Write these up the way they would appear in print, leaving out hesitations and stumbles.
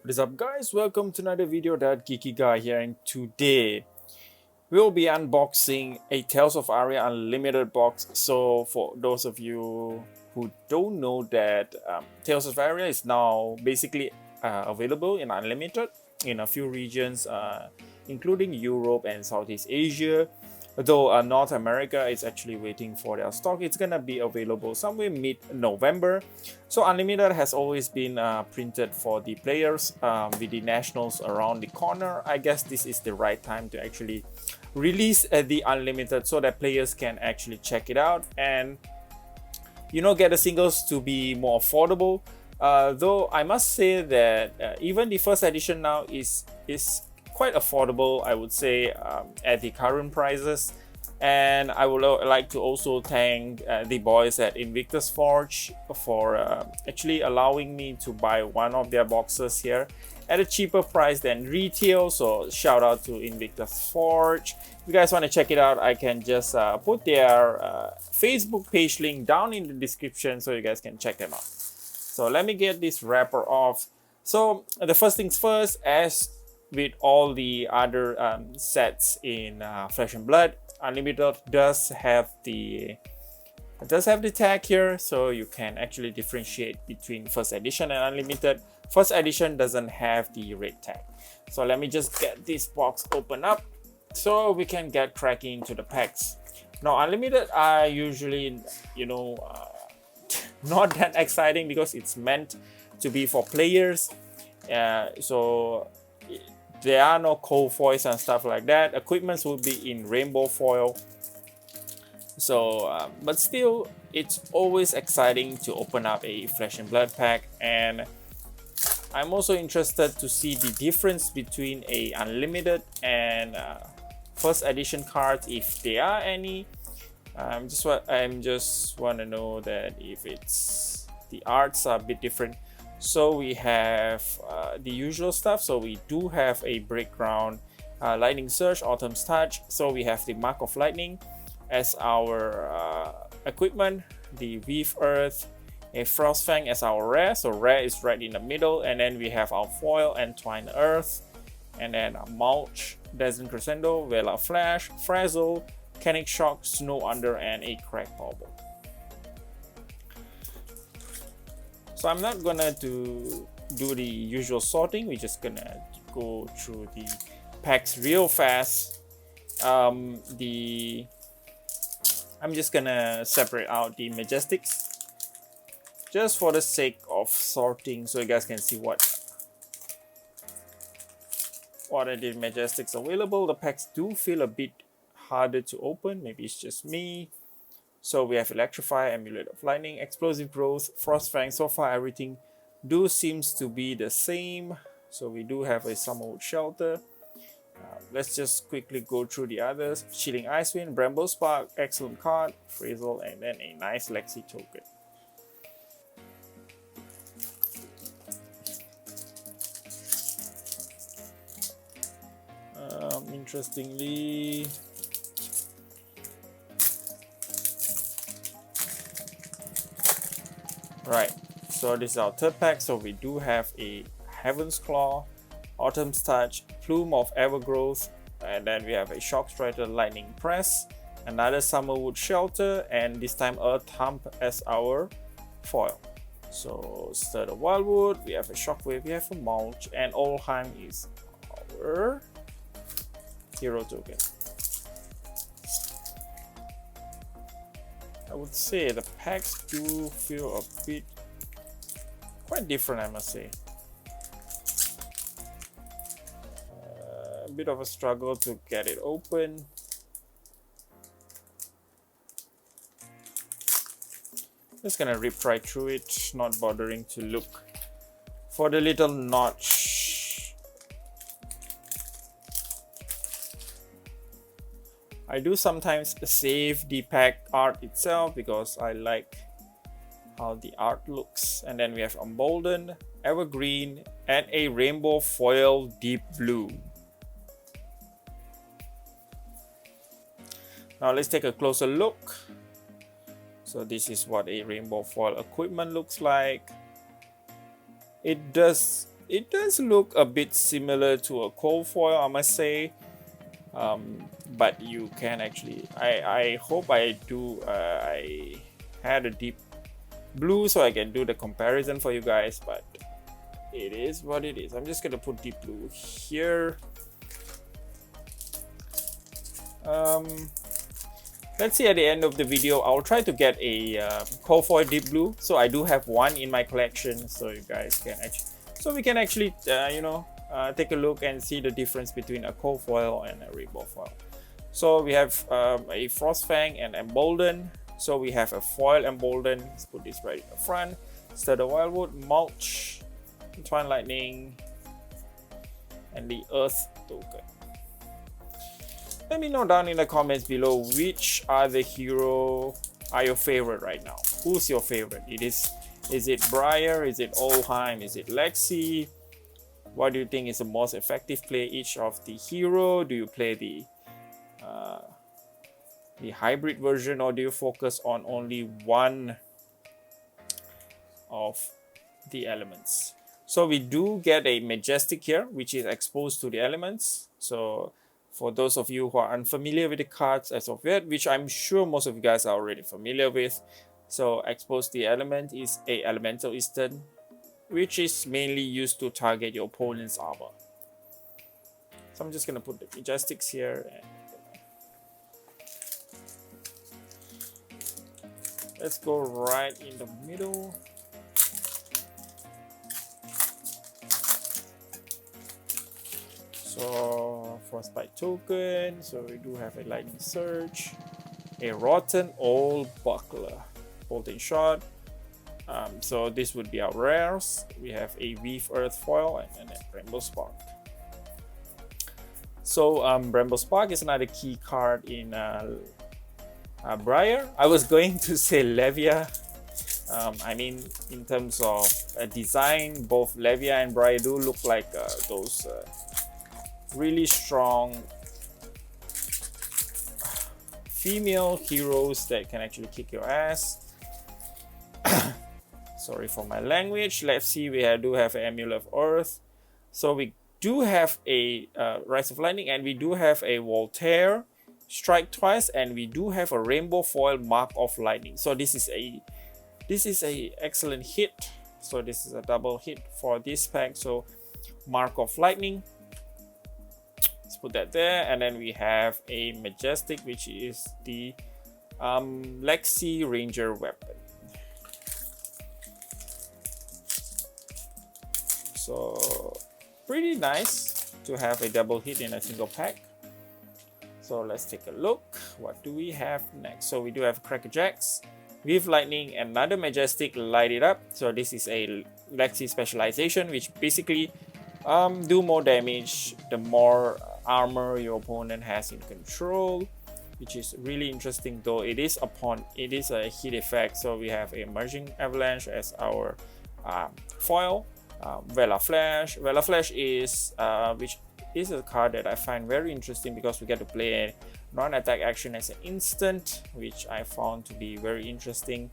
What is up, guys? Welcome to another video. That Geeky guy here, and today we'll be unboxing a Tales of Aria Unlimited box. So for those of you who don't know that Tales of Aria is now basically available in Unlimited in a few regions, including Europe and Southeast Asia. Though North America is actually waiting for their stock. It's gonna be available somewhere mid-November. So Unlimited has always been printed for the players with the nationals around the corner. I guess this is the right time to actually release the Unlimited so that players can actually check it out and get the singles to be more affordable. Though I must say that even the first edition now is quite affordable, I would say, at the current prices. And I would like to also thank the boys at Invictus Forge for actually allowing me to buy one of their boxes here at a cheaper price than retail. So shout out to Invictus Forge. If you guys want to check it out, I can just put their Facebook page link down in the description so you guys can check them out. So let me get this wrapper off. So the first things first, as with all the other sets in Flesh and Blood, Unlimited does have the tag here, so you can actually differentiate between first edition and Unlimited. First edition doesn't have the red tag. So let me just get this box open up so we can get cracking into the packs. Now Unlimited are usually not that exciting because it's meant to be for players. So there are no cold foils and stuff like that. Equipments will be in rainbow foil. So, but still, it's always exciting to open up a Flesh and Blood pack. And I'm also interested to see the difference between a Unlimited and first edition cards, if there are any. I'm just want to know that if it's the arts are a bit different. So we have the usual stuff. So we do have a Breakground, Lightning Surge, Autumn's Touch. So we have the Mark of Lightning as our equipment, the Weave Earth, a Frostfang as our rare. So rare is right in the middle, and then we have our foil, Entwine Earth, and then a Mulch, Dazzling Crescendo, Vela Flash, Frazzle, Canic Shock, Snow Under, and a Crack Bauble. So I'm not gonna do the usual sorting. We're just gonna go through the packs real fast. I'm just gonna separate out the Majestics just for the sake of sorting, so you guys can see what are the Majestics available. The packs do feel a bit harder to open. Maybe it's just me. So we have Electrify, Amulet of Lightning, Explosive Growth, Frostfang. So far everything seems to be the same. So we do have a Summerwood Shelter. Let's just quickly go through the others. Chilling Icewind, Bramble Spark, excellent card, Frazzle, and then a nice Lexi token. Interestingly, right, so this is our third pack. So we do have a Heaven's Claw, Autumn's Touch, Plume of Evergrowth, and then we have a Shockstrider Lightning Press, another Summerwood Shelter, and this time Earth Hump as our foil. So Stir the Wildwood, we have a Shockwave, we have a Mulch, and Olheim is our hero token. I would say the packs do feel a bit quite different, I must say. A bit of a struggle to get it open. Just gonna rip right through it, not bothering to look for the little notch. I do sometimes save the pack art itself because I like how the art looks. And then we have Emboldened, Evergreen, and a Rainbow Foil Deep Blue. Now let's take a closer look. So this is what a Rainbow Foil equipment looks like. It it does look a bit similar to a cold foil, I must say. But you can actually, I hope I do, I had a deep blue so I can do the comparison for you guys, but it is what it is. I'm just gonna put deep blue here. Let's see at the end of the video. I'll try to get a cold foil deep blue. So I do have one in my collection, so you guys can actually, so we can actually take a look and see the difference between a cold foil and a rainbow foil. So we have a Frostfang and Embolden. So we have a foil Embolden. Let's put this right in the front. Studded Wildwood, Mulch, Twine Lightning, and the Earth token. Let me know down in the comments below which other hero are your favorite right now. Who's your favorite? Is it Briar? Is it Olheim? Is it Lexi? What do you think is the most effective play each of the hero? Do you play the hybrid version, or do you focus on only one of the elements? So we do get a Majestic here, which is exposed to the elements. So for those of you who are unfamiliar with the cards as of yet, which I'm sure most of you guys are already familiar with, so exposed to the element is a Elemental Eastern, which is mainly used to target your opponent's armor. So I'm just gonna put the Majestics here, and let's go right in the middle. So Frostbite token, so we do have a Lightning Surge, a Rotten Old Buckler, Bolting Shot. So this would be our rares. We have a Weave Earth foil and a Rainbow Spark. So Rainbow Spark is another key card in Briar. I was going to say Levia. I mean, in terms of design, both Levia and Briar do look like those really strong female heroes that can actually kick your ass. Sorry for my language. Let's see, we do have an Amulet of Earth. So we do have a Rise of Lightning, and we do have a Voltaire, Strike Twice, and we do have a Rainbow Foil Mark of Lightning. So this is a excellent hit. So this is a double hit for this pack. So Mark of Lightning, let's put that there, and then we have a Majestic, which is the Lexi Ranger weapon. So pretty nice to have a double hit in a single pack. So let's take a look. What do we have next? So we do have Crackerjacks, Weave Lightning, another Majestic, Light It Up. So this is a Lexi specialization, which basically do more damage the more armor your opponent has in control, which is really interesting, though it is a hit effect. So we have a Merging Avalanche as our foil. Vela Flash. Vela Flash is which is a card that I find very interesting because we get to play a non-attack action as an instant, which I found to be very interesting,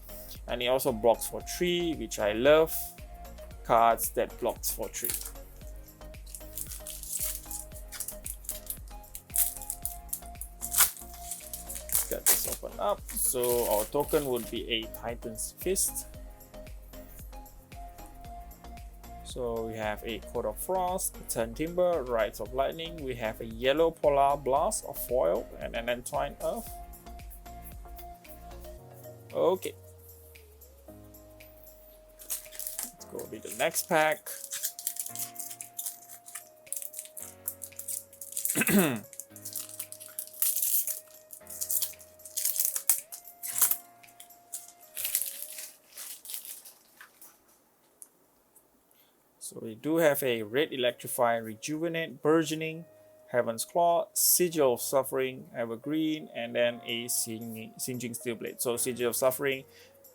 and it also blocks for 3, which I love cards that blocks for 3. Get this open up. So our token would be a Titan's Fist. So we have a Coat of Frost, Turn Timber, Rides of Lightning. We have a Yellow Polar Blast of foil and an Entwined Earth. Okay. Let's go with the next pack. So we do have a Red Electrify, Rejuvenate, Burgeoning, Heaven's Claw, Sigil of Suffering, Evergreen, and then a Singeing Steelblade. So Sigil of Suffering,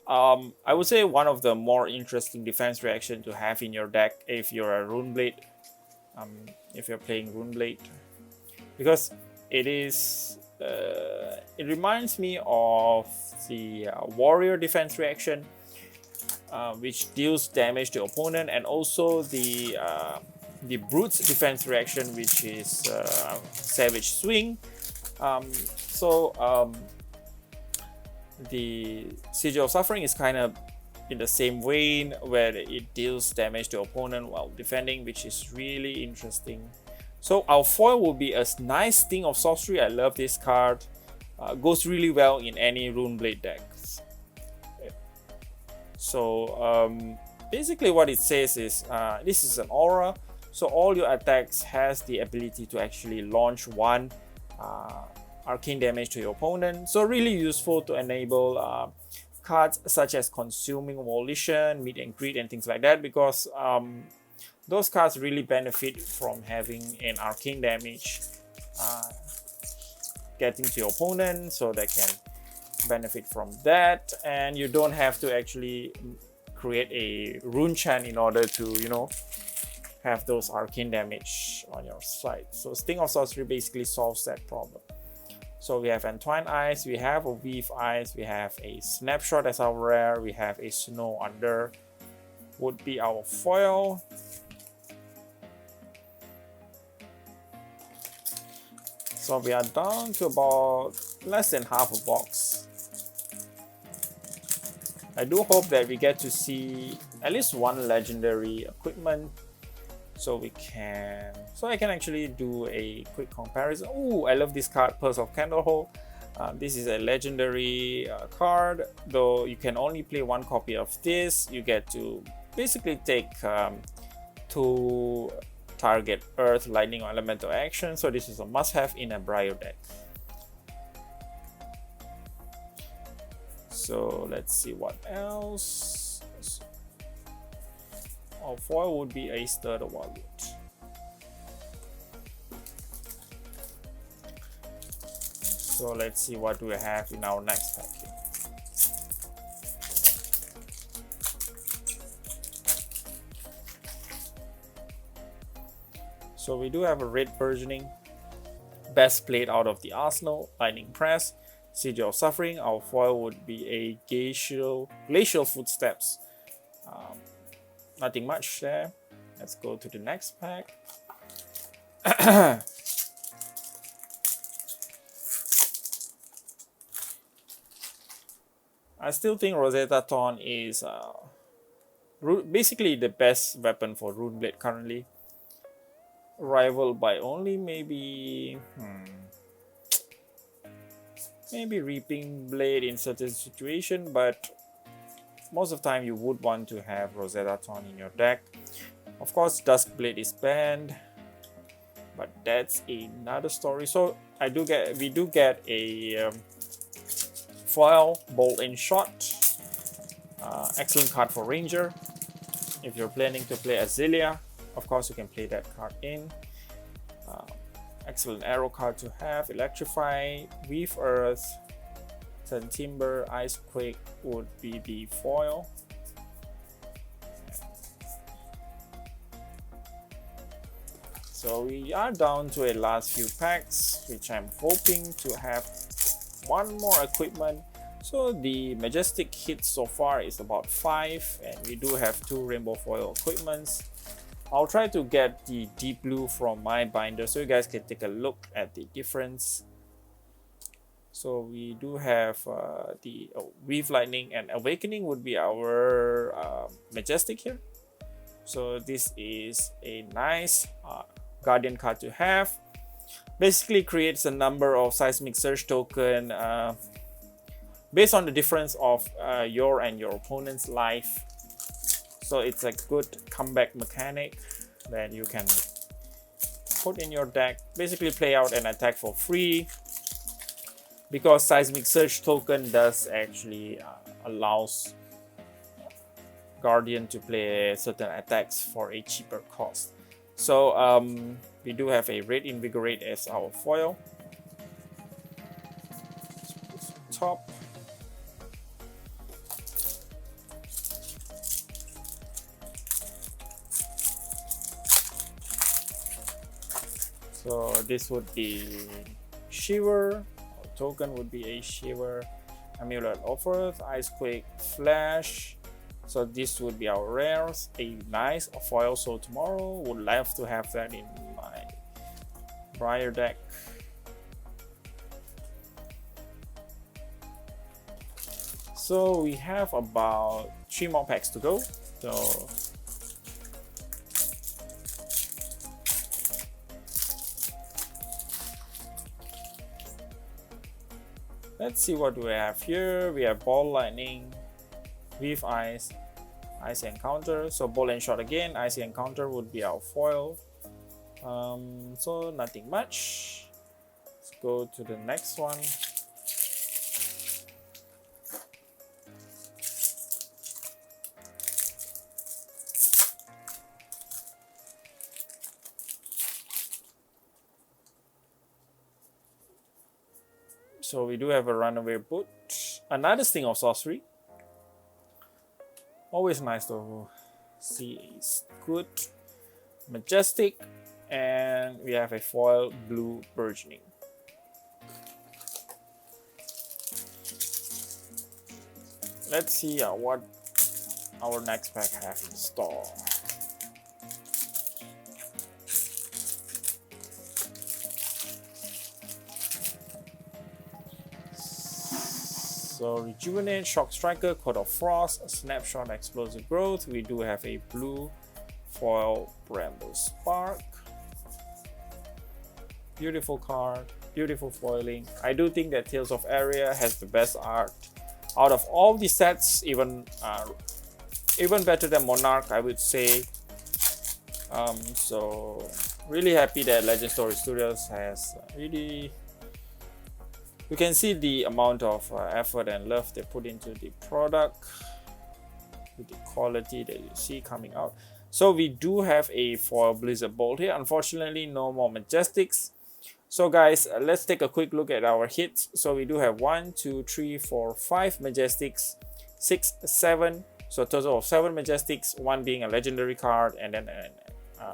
I would say one of the more interesting defense reaction to have in your deck if you're a Runeblade, if you're playing Runeblade, because it is, it reminds me of the Warrior defense reaction. which deals damage to opponent, and also the Brute's defense reaction, which is Savage Swing. The Sigil of Suffering is kind of in the same vein, where it deals damage to opponent while defending, which is really interesting. So our foil will be a nice Sting of Sorcery. I love this card. Goes really well in any Runeblade decks. So basically what it says is this is an aura, so all your attacks has the ability to actually launch one arcane damage to your opponent. So really useful to enable cards such as Consuming Volition, Meet and Greet, and things like that, because those cards really benefit from having an arcane damage getting to your opponent, so they can benefit from that, and you don't have to actually create a rune chant in order to, you know, have those arcane damage on your side. So Sting of Sorcery basically solves that problem. So we have Entwined Eyes, we have a Weave Eyes, we have a Snapshot as our rare, we have a Snow Under would be our foil. So we are down to about less than half a box. I do hope that we get to see at least one legendary equipment, so I can actually do a quick comparison. Oh, I love this card, Purse of Candlehold. This is a legendary card, though you can only play one copy of this. You get to basically take 2 target Earth, Lightning, or Elemental action. So this is a must-have in a Briar deck. So let's see what else. Our foil would be a Stir the Wildwood. So let's see what we have in our next pack here. So we do have a Red Burgeoning, best played out of the arsenal, Lightning Press, Sigil of Suffering. Our foil would be a Glacial Footsteps. Nothing much there. Let's go to the next pack. I still think Rosetta Thorn is basically the best weapon for Runeblade currently. Rivaled by only maybe Reaping Blade in certain situation, but most of the time you would want to have Rosetta Thorn in your deck. Of course, Duskblade is banned, but that's another story. So we do get a foil, Bolt and Shot. Excellent card for Ranger. If you're planning to play Azalea, of course you can play that card in. Excellent arrow card to have. Electrify, Weave Earth, Turn Timber, Ice Quake would be the foil. So we are down to a last few packs, which I'm hoping to have one more equipment. So the Majestic hit so far is about 5, and we do have 2 Rainbow Foil equipments. I'll try to get the Deep Blue from my binder so you guys can take a look at the difference. So we do have the Weave Lightning and Awakening would be our Majestic here. So this is a nice Guardian card to have. Basically creates a number of Seismic Surge token based on the difference of your and your opponent's life. So it's a good comeback mechanic that you can put in your deck. Basically play out an attack for free, because Seismic Surge token does actually allows Guardian to play certain attacks for a cheaper cost. So we do have a Red Invigorate as our foil. Top. So this would be Shiver. Our token would be a Shiver. Amulet of Earth, Icequake, Flash, So this would be our rares, a nice foil. So tomorrow would love to have that in my Briar deck. So we have about 3 more packs to go. So let's see what we have here. We have Ball Lightning, with Ice, Icy Encounter. So Ball and Shot again. Icy Encounter would be our foil. So nothing much. Let's go to the next one. So we do have a Runaway Boot, another Sting of Sorcery. Always nice to see a good Majestic, and we have a foil Blue Burgeoning. Let's see what our next pack has in store. So Rejuvenate, Shock Striker, Code of Frost, Snapshot, Explosive Growth. We do have a blue foil Bramble Spark. Beautiful card, beautiful foiling. I do think that Tales of Aria has the best art out of all the sets, even better than Monarch, I would say. So really happy that Legend Story Studios has really. You can see the amount of effort and love they put into the product, with the quality that you see coming out. So we do have a foil Blizzard Bolt here. Unfortunately, no more Majestics. So guys, let's take a quick look at our hits. So we do have 1, 2, 3, 4, 5 Majestics, 6, 7. So a total of 7 Majestics, 1 being a legendary card, and then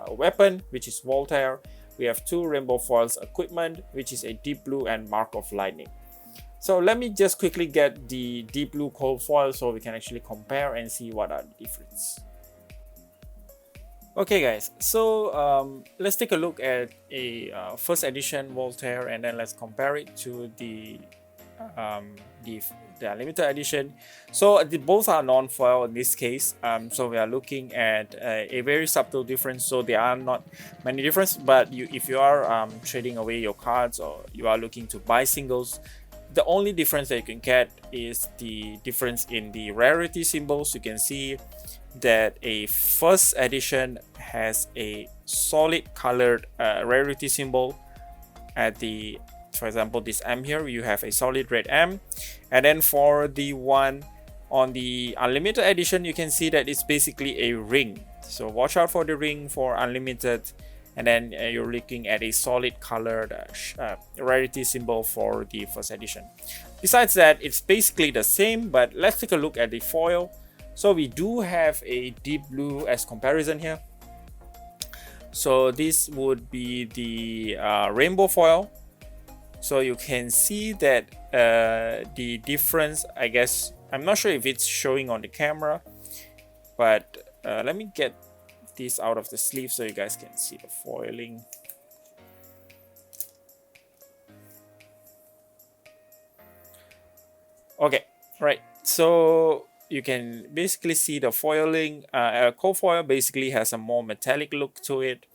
a weapon, which is Voltaire. We have 2 Rainbow Foils Equipment, which is a Deep Blue and Mark of Lightning. So let me just quickly get the Deep Blue Cold Foil so we can actually compare and see what are the difference. Okay guys, so let's take a look at a first edition Voltaire, and then let's compare it to the limited edition. So both are non-foil in this case. So we are looking at a very subtle difference. So there are not many differences, but if you are trading away your cards, or you are looking to buy singles, the only difference that you can get is the difference in the rarity symbols. You can see that a first edition has a solid colored rarity symbol at the, for example, this M here, you have a solid red M. And then for the one on the unlimited edition, you can see that it's basically a ring. So watch out for the ring for unlimited. And then you're looking at a solid colored rarity symbol for the first edition. Besides that, it's basically the same, but let's take a look at the foil. So we do have a deep blue as comparison here. So this would be the rainbow foil. So you can see that the difference, I guess, I'm not sure if it's showing on the camera, but let me get this out of the sleeve so you guys can see the foiling. Okay, right, so you can basically see the foiling. Cold foil basically has a more metallic look to it.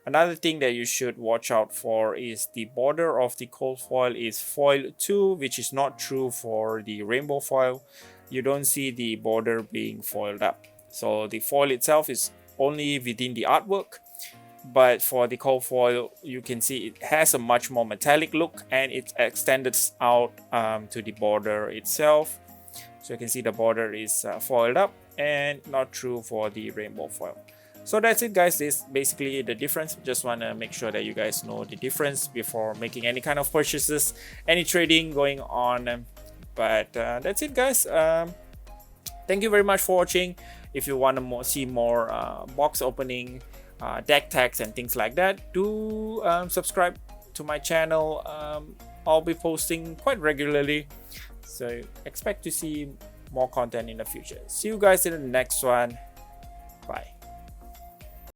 Another thing that you should watch out for is the border of the cold foil is foil 2, which is not true for the rainbow foil. You don't see the border being foiled up. So the foil itself is only within the artwork, but for the cold foil, you can see it has a much more metallic look, and it extends out to the border itself. So you can see the border is foiled up, and not true for the rainbow foil. So that's it guys, this is basically the difference. Just want to make sure that you guys know the difference before making any kind of purchases, any trading going on. But that's it guys. Thank you very much for watching. If you want to see more box opening, deck tags and things like that, do subscribe to my channel. I'll be posting quite regularly, so expect to see more content in the future. See you guys in the next one. Bye.